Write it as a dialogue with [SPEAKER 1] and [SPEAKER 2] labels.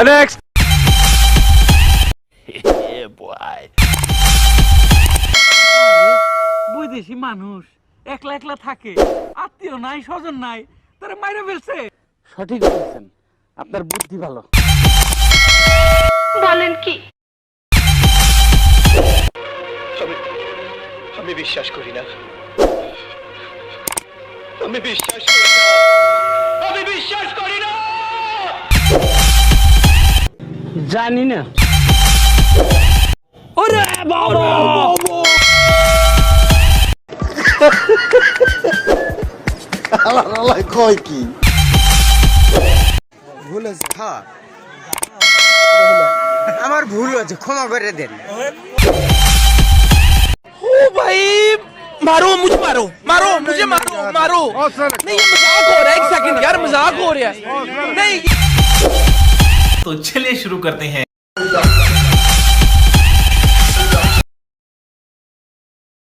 [SPEAKER 1] Next.
[SPEAKER 2] বৈদেশি মানুষ একলা একলা থাকে, আত্মীয় নাই, স্বজন নাই, তারা মাইরে ফেলছে।
[SPEAKER 1] সঠিক বলেছেন, আপনার বুদ্ধি ভালো।
[SPEAKER 3] বলেন কি?
[SPEAKER 4] আমি বিশ্বাস করি না, আমি বিশ্বাস করি না, আমি বিশ্বাস করি না।
[SPEAKER 1] জানি না। ওরে বাবা,
[SPEAKER 5] আল্লাহ কয় কি
[SPEAKER 6] ভুল হয়েছে, হ্যাঁ আমার ভুল হয়েছে, ক্ষমা করে দেন।
[SPEAKER 7] ओ भाई मारो मुझे, मारो मारो मुझे, मारो मारो। नहीं ये मजाक हो रहा है, एक सेकंड यार, मजाक हो रहा है। नहीं
[SPEAKER 8] तो चलिए शुरू करते हैं।